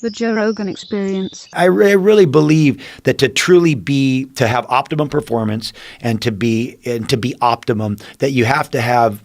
The Joe Rogan Experience. I really believe that to have optimum performance and to be optimum, that you have to have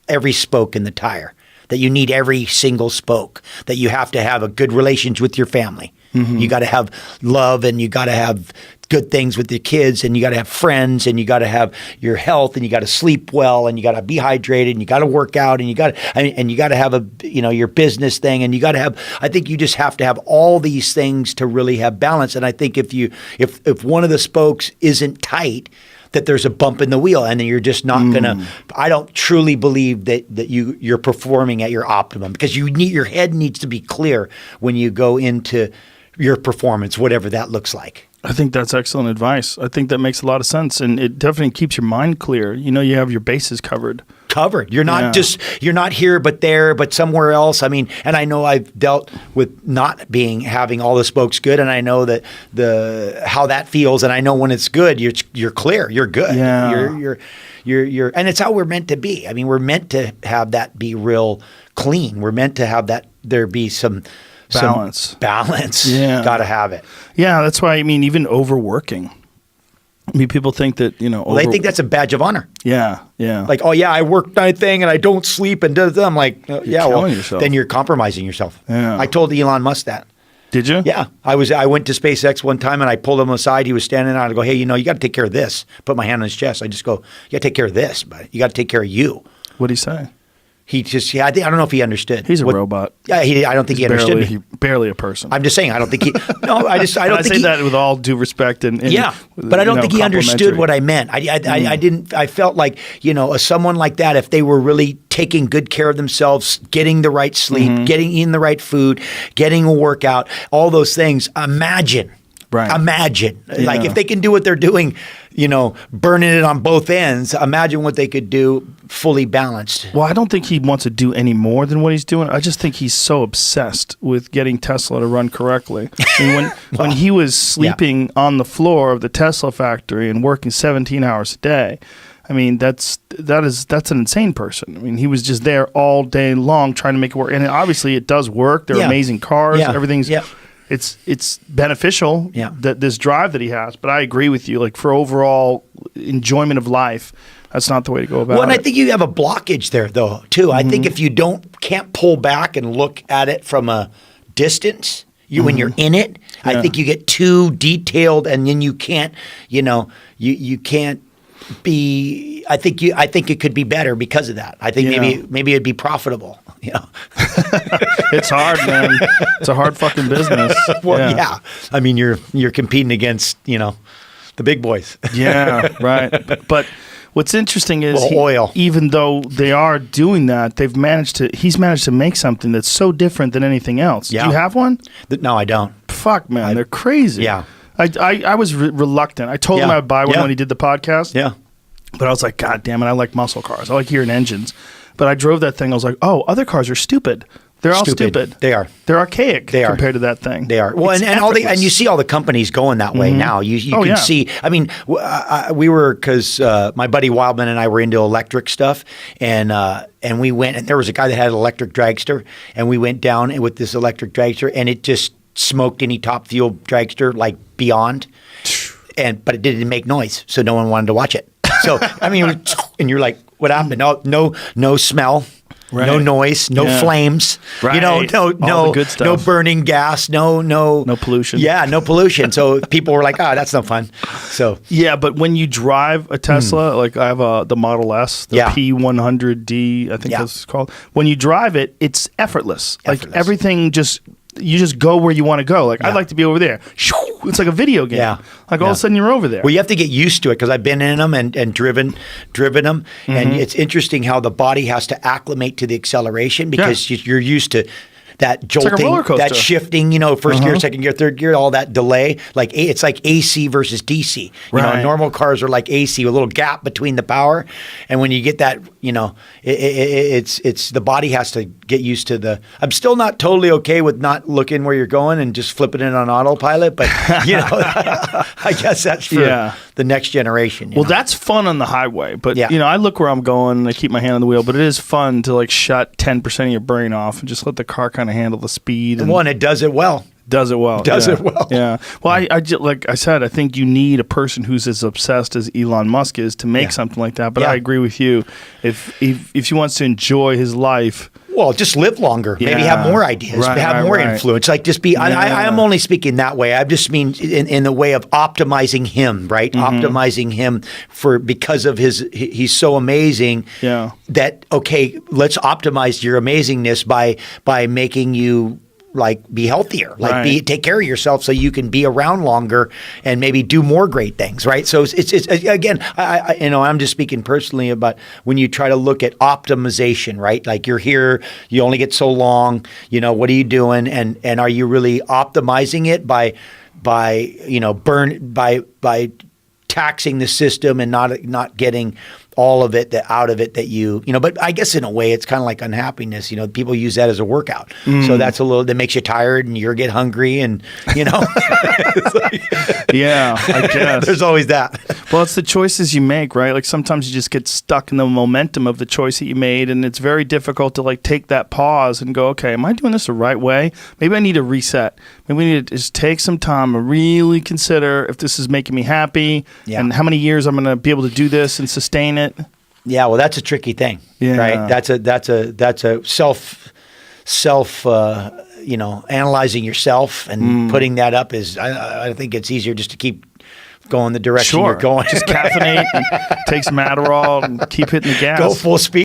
every spoke in the tire, that you need every single spoke, that you have to have a good relations with your family. Mm-hmm. You got to have love, and you got to have good things with your kids, and you got to have friends, and you got to have your health, and you got to sleep well, and you got to be hydrated, and you got to work out, and you got to have your business thing, and you got to have. I think you just have to have all these things to really have balance. And I think if one of the spokes isn't tight, that there's a bump in the wheel, and then you're just not gonna. I don't truly believe that you're performing at your optimum, because your head needs to be clear when you go into your performance, whatever that looks like. I think that's excellent advice. I think that makes a lot of sense, and it definitely keeps your mind clear. You have your bases covered. You're not you're not here but there, but somewhere else. I mean, and I know I've dealt with having all the spokes good, and I know that how that feels, and I know when it's good, you're clear, you're good. Yeah. You're and it's how we're meant to be. I mean, we're meant to have that be real clean. We're meant to have that there be some balance. Yeah. Got to have it. Yeah, that's why, even overworking. People think that, they think that's a badge of honor. Yeah, yeah. Like, oh, yeah, I work night thing and I don't sleep. And I'm like, yourself. Then you're compromising yourself. Yeah. I told Elon Musk that. Did you? Yeah. I went to SpaceX one time, and I pulled him aside. He was standing there. I go, hey, you got to take care of this. Put my hand on his chest. I just go, you got to take care of this, but you got to take care of you. What'd he say? He just, I don't know if he understood. He's a robot. Yeah, I don't think he understood me. Barely a person. I'm just saying, I don't think he. No, I don't think. I say that with all due respect and but I don't think he understood what I meant. I didn't. I felt like someone like that, if they were really taking good care of themselves, getting the right sleep, eating the right food, getting a workout, all those things. Imagine. Right. Imagine, like if they can do what they're doing, burning it on both ends, imagine what they could do fully balanced. Well, I don't think he wants to do any more than what he's doing. I just think he's so obsessed with getting Tesla to run correctly. When he was sleeping on the floor of the Tesla factory and working 17 hours a day, that's an insane person. He was just there all day long trying to make it work. And obviously it does work. They're amazing cars. Yeah. Everything's It's beneficial that this drive that he has, but I agree with you. Like, for overall enjoyment of life, that's not the way to go about it. Well, and I think you have a blockage there, though, too. I think if you can't pull back and look at it from a distance, when you're in it, I think you get too detailed, and then you can't, you can't be. I think it could be better because of that. I think maybe it'd be profitable. It's hard, man. It's a hard fucking business. Well, yeah. You're competing against the big boys. Yeah, right. But what's interesting is oil. Even though they are doing that, he's managed to make something that's so different than anything else. Yeah. Do you have one? No, I don't. Fuck, man, they're crazy. Yeah. I was reluctant. I told him I would buy one when he did the podcast. Yeah. But I was like, God damn it, I like muscle cars. I like hearing engines. But I drove that thing. I was like, oh, other cars are stupid. They're all stupid. They are. They're archaic compared to that thing. They are. Well, and you see all the companies going that way now. You can see. We were, because my buddy Wildman and I were into electric stuff, and we went, and there was a guy that had an electric dragster, and we went down with this electric dragster, and it just smoked any top fuel dragster like beyond, but it didn't make noise, so no one wanted to watch it. So and you're like, what happened? No smell. Right. No noise, no flames, right. No good stuff. No burning gas, no pollution. Yeah, no pollution. So people were like, that's no fun. So yeah, but when you drive a Tesla, like I have the Model S, the P100D, I think that's what it's called. When you drive it, it's effortless. Like everything you just go where you want to go. Like, I'd like to be over there. It's like a video game. Yeah. Like all of a sudden you're over there. Well, you have to get used to it, because I've been in them and driven them. And it's interesting how the body has to acclimate to the acceleration, because you're used to that jolting, like that shifting, first gear, second gear, third gear, all that delay. Like it's like AC versus DC. Normal cars are like AC, a little gap between the power. And when you get that, it's the body has to get used to the. I'm still not totally okay with not looking where you're going and just flipping it on autopilot, but I guess that's for the next generation. Well, that's fun on the highway, but Yeah. I look where I'm going and I keep my hand on the wheel, but it is fun to like shut 10% of your brain off and just let the car kind of handle the speed. And One, it does it well. Does it well. Yeah. Well, like I said, I think you need a person who's as obsessed as Elon Musk is to make something like that. But I agree with you. If he wants to enjoy his life. Well, just live longer. Maybe have more ideas. Have more influence. Like just be. I am only speaking that way. I just mean in the way of optimizing him, right? Optimizing him because of he's so amazing. Yeah. That let's optimize your amazingness by making you like be healthier, like take care of yourself so you can be around longer and maybe do more great things, right? So it's again, I'm just speaking personally about when you try to look at optimization, right? Like you're here, you only get so long, what are you doing, and are you really optimizing it by taxing the system and not getting all of it out of it that but I guess in a way it's kind of like unhappiness. People use that as a workout. So that's that makes you tired and you get hungry and it's like, yeah, I guess there's always that. Well, it's the choices you make, right? Like sometimes you just get stuck in the momentum of the choice that you made, and it's very difficult to like take that pause and go, okay, am I doing this the right way? Maybe I need a reset. Maybe we need to just take some time and really consider if this is making me happy and how many years I'm going to be able to do this and sustain it. Yeah, well, that's a tricky thing, right? That's a self analyzing yourself and putting that up is. I think it's easier just to keep going the direction you're going. Just caffeinate, and take some Adderall, and keep hitting the gas. Go full speed.